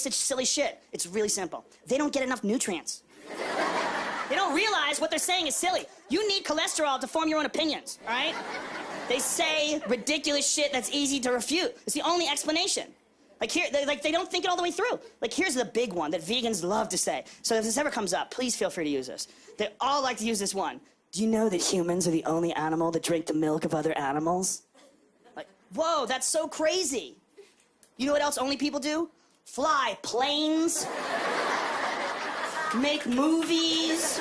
such silly shit? It's really simple. They don't get enough nutrients. They don't realize what they're saying is silly. You need cholesterol to form your own opinions, all right? They say ridiculous shit that's easy to refute. It's the only explanation. They don't think it all the way through. Like, here's the big one that vegans love to say. So if this ever comes up, please feel free to use this. They all like to use this one. Do you know that humans are the only animal that drink the milk of other animals? Like, whoa, that's so crazy. You know what else only people do? Fly planes, make movies,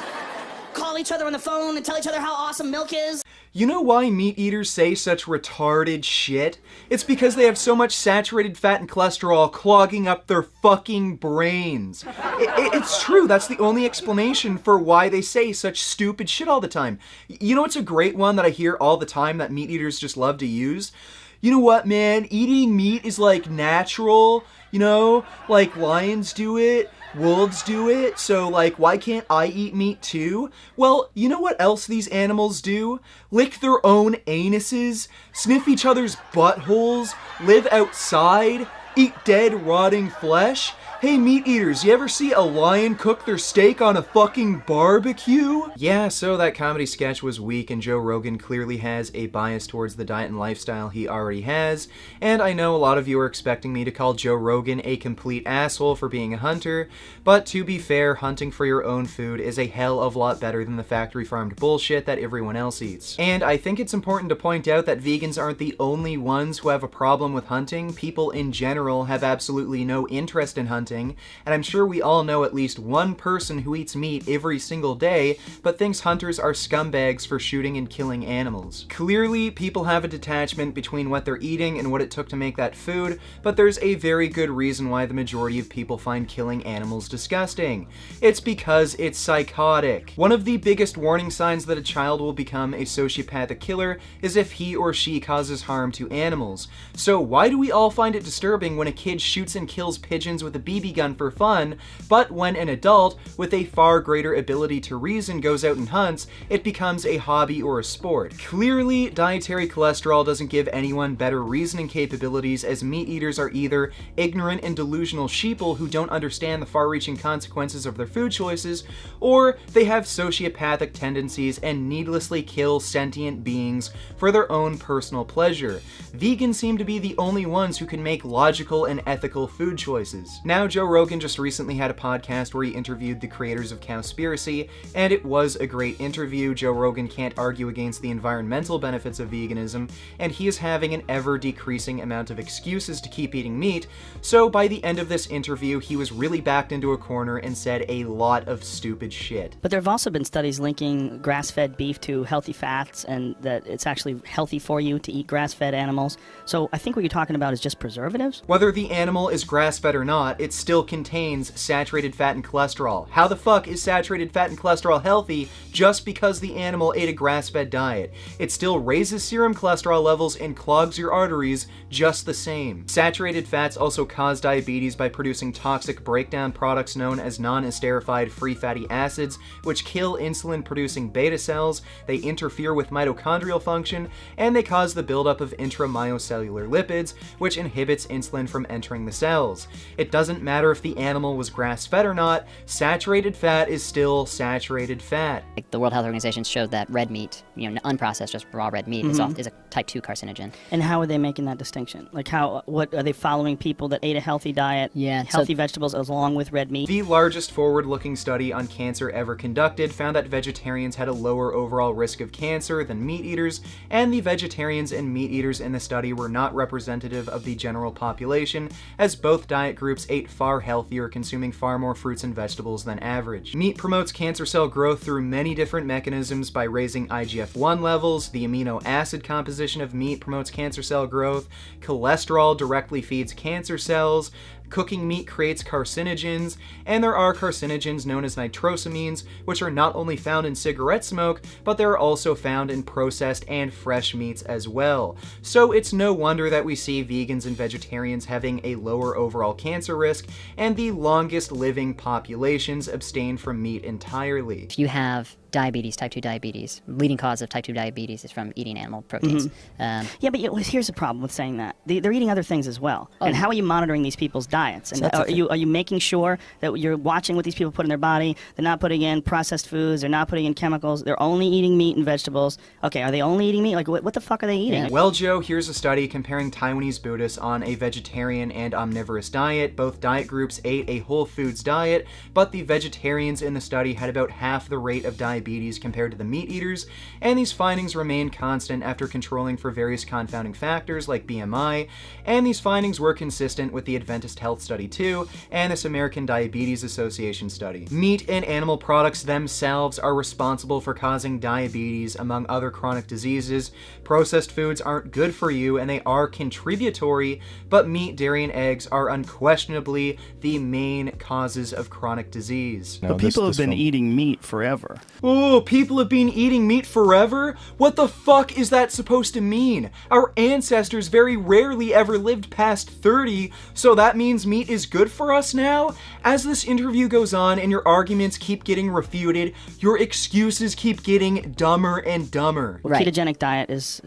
call each other on the phone and tell each other how awesome milk is. You know why meat eaters say such retarded shit? It's because they have so much saturated fat and cholesterol clogging up their fucking brains. It's true, that's the only explanation for why they say such stupid shit all the time. You know what's a great one that I hear all the time that meat eaters just love to use? You know what, man? Eating meat is like natural, you know? Like lions do it. Wolves do it, so like, why can't I eat meat too? Well, you know what else these animals do? Lick their own anuses, sniff each other's buttholes, live outside, eat dead, rotting flesh. Hey, meat eaters, you ever see a lion cook their steak on a fucking barbecue? Yeah, so that comedy sketch was weak, and Joe Rogan clearly has a bias towards the diet and lifestyle he already has, and I know a lot of you are expecting me to call Joe Rogan a complete asshole for being a hunter, but to be fair, hunting for your own food is a hell of a lot better than the factory-farmed bullshit that everyone else eats. And I think it's important to point out that vegans aren't the only ones who have a problem with hunting. People in general have absolutely no interest in hunting, and I'm sure we all know at least one person who eats meat every single day, but thinks hunters are scumbags for shooting and killing animals. Clearly, people have a detachment between what they're eating and what it took to make that food, but there's a very good reason why the majority of people find killing animals disgusting. It's because it's psychotic. One of the biggest warning signs that a child will become a sociopathic killer is if he or she causes harm to animals. So why do we all find it disturbing when a kid shoots and kills pigeons with a BB gun for fun, but when an adult with a far greater ability to reason goes out and hunts, it becomes a hobby or a sport? Clearly, dietary cholesterol doesn't give anyone better reasoning capabilities, as meat eaters are either ignorant and delusional sheeple who don't understand the far-reaching consequences of their food choices, or they have sociopathic tendencies and needlessly kill sentient beings for their own personal pleasure. Vegans seem to be the only ones who can make logical and ethical food choices. Now, Joe Rogan just recently had a podcast where he interviewed the creators of Cowspiracy, and it was a great interview. Joe Rogan can't argue against the environmental benefits of veganism, and he is having an ever-decreasing amount of excuses to keep eating meat, so by the end of this interview, he was really backed into a corner and said a lot of stupid shit. But there have also been studies linking grass-fed beef to healthy fats, and that it's actually healthy for you to eat grass-fed animals. So I think what you're talking about is just preservatives? Whether the animal is grass-fed or not, it still contains saturated fat and cholesterol. How the fuck is saturated fat and cholesterol healthy just because the animal ate a grass-fed diet? It still raises serum cholesterol levels and clogs your arteries just the same. Saturated fats also cause diabetes by producing toxic breakdown products known as non-esterified free fatty acids, which kill insulin-producing beta cells, they interfere with mitochondrial function, and they cause the buildup of intramyocellular lipids, which inhibits insulin from entering the cells. It doesn't matter if the animal was grass-fed or not, saturated fat is still saturated fat. Like the World Health Organization showed that red meat, unprocessed, just raw red meat, is a type 2 carcinogen. And how are they making that distinction? Like what are they following people that ate a healthy diet, healthy vegetables along with red meat? The largest forward-looking study on cancer ever conducted found that vegetarians had a lower overall risk of cancer than meat eaters, and the vegetarians and meat eaters in the study were not representative of the general population, as both diet groups ate far healthier, consuming far more fruits and vegetables than average. Meat promotes cancer cell growth through many different mechanisms by raising IGF-1 levels. The amino acid composition of meat promotes cancer cell growth. Cholesterol directly feeds cancer cells. Cooking meat creates carcinogens, and there are carcinogens known as nitrosamines, which are not only found in cigarette smoke, but they're also found in processed and fresh meats as well. So it's no wonder that we see vegans and vegetarians having a lower overall cancer risk, and the longest living populations abstain from meat entirely. If you have diabetes, type 2 diabetes. Leading cause of type 2 diabetes is from eating animal proteins. Yeah, but here's the problem with saying that. They're eating other things as well. And how are you monitoring these people's diets? And are you making sure that you're watching what these people put in their body? They're not putting in processed foods. They're not putting in chemicals. They're only eating meat and vegetables. Okay, are they only eating meat? Like, what the fuck are they eating? Well, Joe, here's a study comparing Taiwanese Buddhists on a vegetarian and omnivorous diet. Both diet groups ate a whole foods diet, but the vegetarians in the study had about half the rate of diabetes compared to the meat eaters, and these findings remained constant after controlling for various confounding factors like BMI, and these findings were consistent with the Adventist Health Study 2 and this American Diabetes Association study. Meat and animal products themselves are responsible for causing diabetes, among other chronic diseases. Processed foods aren't good for you, and they are contributory, but meat, dairy, and eggs are unquestionably the main causes of chronic disease. But people have been eating meat forever. Oh, people have been eating meat forever? What the fuck is that supposed to mean? Our ancestors very rarely ever lived past 30, so that means meat is good for us now? As this interview goes on and your arguments keep getting refuted, your excuses keep getting dumber and dumber. Well, ketogenic diet is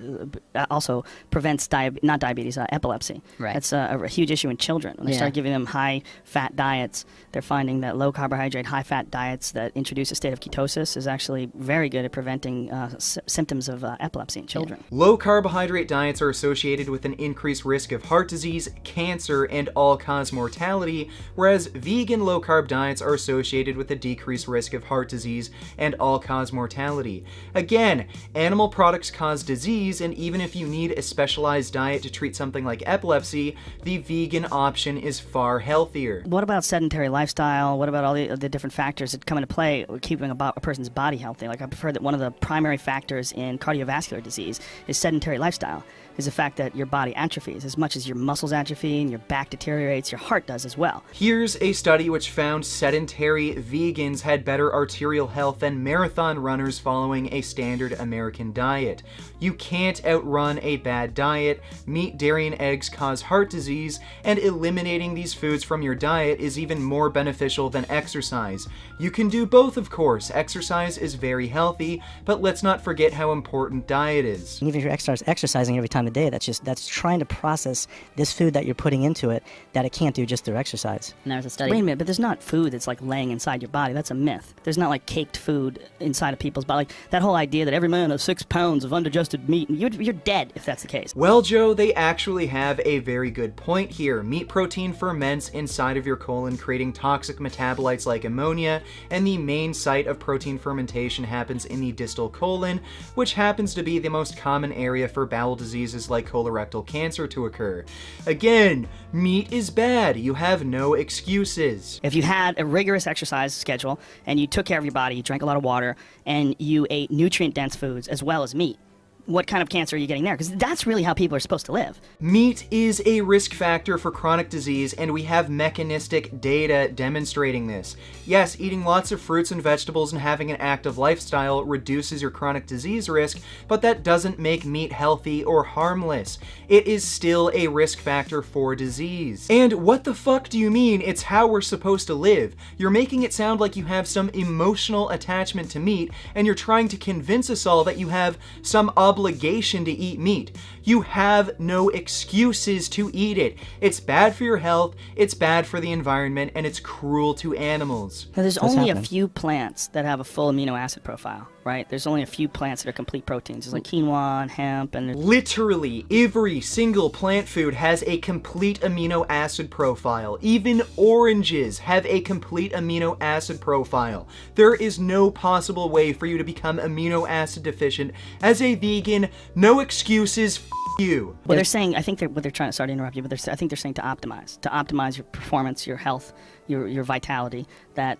also prevents epilepsy. Right. That's a huge issue in children. When they start giving them high-fat diets, they're finding that low-carbohydrate, high-fat diets that introduce a state of ketosis is actually very good at preventing symptoms of epilepsy in children. Low-carbohydrate diets are associated with an increased risk of heart disease, cancer, and all-cause mortality, whereas vegan low-carb diets are associated with a decreased risk of heart disease and all-cause mortality. Again, animal products cause disease, and even if you need a specialized diet to treat something like epilepsy, the vegan option is far healthier. What about sedentary lifestyle? What about all the different factors that come into play with keeping a person's body healthy? Like, I've heard that one of the primary factors in cardiovascular disease is sedentary lifestyle, is the fact that your body atrophies. As much as your muscles atrophy and your back deteriorates, your heart does as well. Here's a study which found sedentary vegans had better arterial health than marathon runners following a standard American diet. You can't outrun a bad diet. Meat, dairy, and eggs cause heart disease, and eliminating these foods from your diet is even more beneficial than exercise. You can do both, of course. Exercise is very healthy, but let's not forget how important diet is. Even if you're exercising every time of day, that's trying to process this food that you're putting into it that it can't do just through exercise. And there's a study. Wait a minute, but there's not food that's like laying inside your body. That's a myth. There's not like caked food inside of people's body. Like that whole idea that every man has 6 pounds of undigested meat, and you're dead if that's the case. Well, Joe, they actually have a very good point here. Meat protein ferments inside of your colon, creating toxic metabolites like ammonia, and the main site of protein fermentation happens in the distal colon, which happens to be the most common area for bowel diseases like colorectal cancer to occur. Again, meat is bad. You have no excuses. If you had a rigorous exercise schedule and you took care of your body, you drank a lot of water, and you ate nutrient-dense foods as well as meat, what kind of cancer are you getting there? Because that's really how people are supposed to live. Meat is a risk factor for chronic disease, and we have mechanistic data demonstrating this. Yes, eating lots of fruits and vegetables and having an active lifestyle reduces your chronic disease risk, but that doesn't make meat healthy or harmless. It is still a risk factor for disease. And what the fuck do you mean it's how we're supposed to live? You're making it sound like you have some emotional attachment to meat, and you're trying to convince us all that you have some obligation to eat meat. You have no excuses to eat it. It's bad for your health, it's bad for the environment, and it's cruel to animals. Now, there's only a few plants that have a full amino acid profile, right? There's only a few plants that are complete proteins. There's like quinoa and hemp and... Literally, every single plant food has a complete amino acid profile. Even oranges have a complete amino acid profile. There is no possible way for you to become amino acid deficient as a vegan. No excuses. You. Well, they're saying, I think what they're trying to, sorry to interrupt you, but I think they're saying to optimize your performance, your health, your vitality, that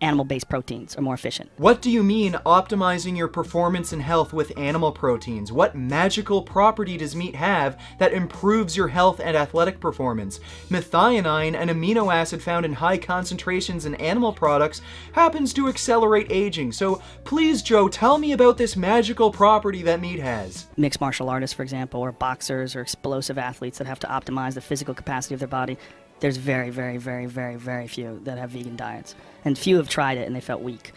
animal-based proteins are more efficient. What do you mean optimizing your performance and health with animal proteins? What magical property does meat have that improves your health and athletic performance? Methionine, an amino acid found in high concentrations in animal products, happens to accelerate aging. So please, Joe, tell me about this magical property that meat has. Mixed martial artists, for example, or boxers or explosive athletes that have to optimize the physical capacity of their body, there's very, very, very, very, very few that have vegan diets. and few have tried it and they felt weak.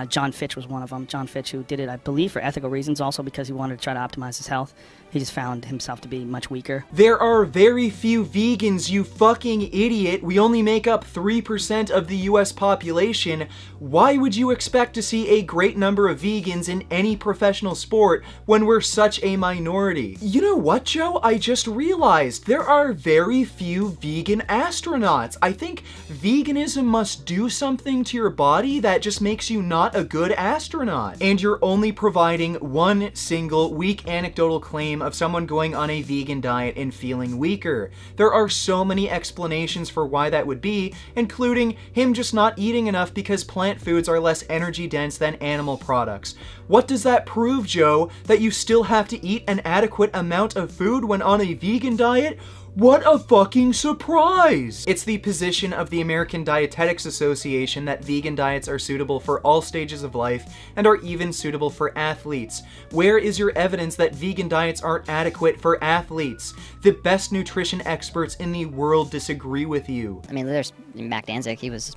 John Fitch was one of them. John Fitch, who did it, I believe, for ethical reasons, also because he wanted to try to optimize his health. He just found himself to be much weaker. There are very few vegans, you fucking idiot. We only make up 3% of the US population. Why would you expect to see a great number of vegans in any professional sport when we're such a minority? You know what, Joe? I just realized there are very few vegan astronauts. I think veganism must do something to your body that just makes you not a good astronaut. And you're only providing one single weak anecdotal claim of someone going on a vegan diet and feeling weaker. There are so many explanations for why that would be, including him just not eating enough because plant foods are less energy dense than animal products. What does that prove, Joe? That you still have to eat an adequate amount of food when on a vegan diet? What a fucking surprise! It's the position of the American Dietetics Association that vegan diets are suitable for all stages of life and are even suitable for athletes. Where is your evidence that vegan diets aren't adequate for athletes? The best nutrition experts in the world disagree with you. I mean, there's Mac Danzig. He was,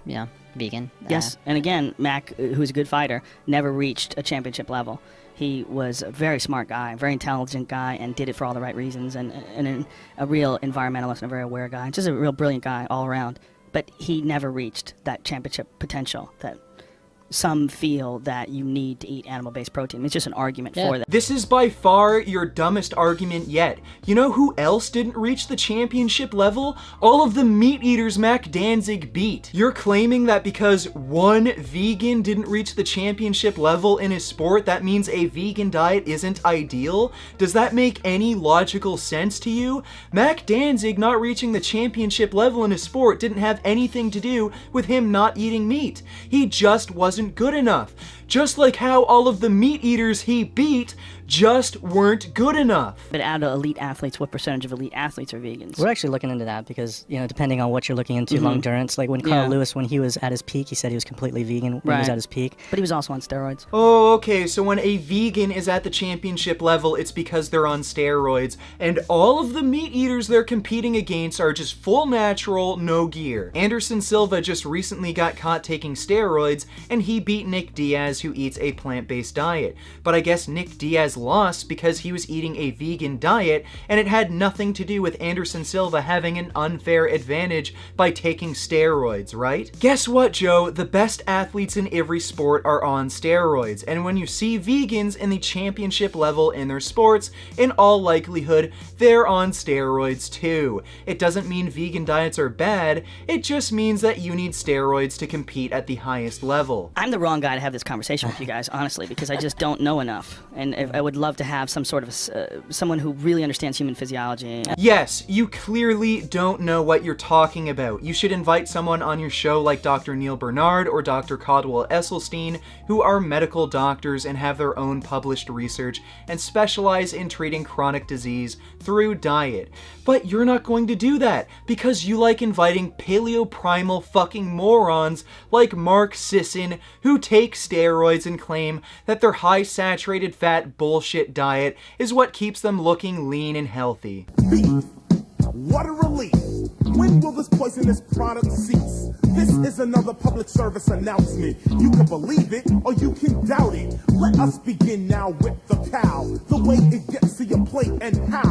vegan. Yes, and again, Mac, who's a good fighter, never reached a championship level. He was a very smart guy, very intelligent guy, and did it for all the right reasons, and a real environmentalist and a very aware guy. Just a real brilliant guy all around. But he never reached that championship potential that some feel that you need to eat animal-based protein. It's just an argument for that. This is by far your dumbest argument yet. You know who else didn't reach the championship level? All of the meat eaters Mac Danzig beat. You're claiming that because one vegan didn't reach the championship level in his sport, that means a vegan diet isn't ideal? Does that make any logical sense to you? Mac Danzig not reaching the championship level in his sport didn't have anything to do with him not eating meat. He just wasn't good enough. Just like how all of the meat eaters he beat just weren't good enough. But out of elite athletes, what percentage of elite athletes are vegans? We're actually looking into that because, depending on what you're looking into, long endurance, like when Carl Lewis, when he was at his peak, he said he was completely vegan when he was at his peak. But he was also on steroids. Oh, okay, so when a vegan is at the championship level, it's because they're on steroids, and all of the meat eaters they're competing against are just full natural, no gear. Anderson Silva just recently got caught taking steroids, and he beat Nick Diaz, who eats a plant-based diet. But I guess Nick Diaz lost because he was eating a vegan diet, and it had nothing to do with Anderson Silva having an unfair advantage by taking steroids, right? Guess what, Joe? The best athletes in every sport are on steroids, and when you see vegans in the championship level in their sports, in all likelihood, they're on steroids too. It doesn't mean vegan diets are bad, it just means that you need steroids to compete at the highest level. I'm the wrong guy to have this conversation with you guys, honestly, because I just don't know enough, and I would love to have some sort of someone who really understands human physiology. Yes, you clearly don't know what you're talking about. You should invite someone on your show like Dr. Neil Bernard or Dr. Caldwell Esselstyn, who are medical doctors and have their own published research and specialize in treating chronic disease through diet. But you're not going to do that because you like inviting paleoprimal fucking morons like Mark Sisson who take steroids and claim that their high saturated fat bullshit diet is what keeps them looking lean and healthy. Beef. What a relief. When will this poisonous product cease? This is another public service announcement. You can believe it or you can doubt it. Let us begin now with the cow. The way it gets to your plate and how.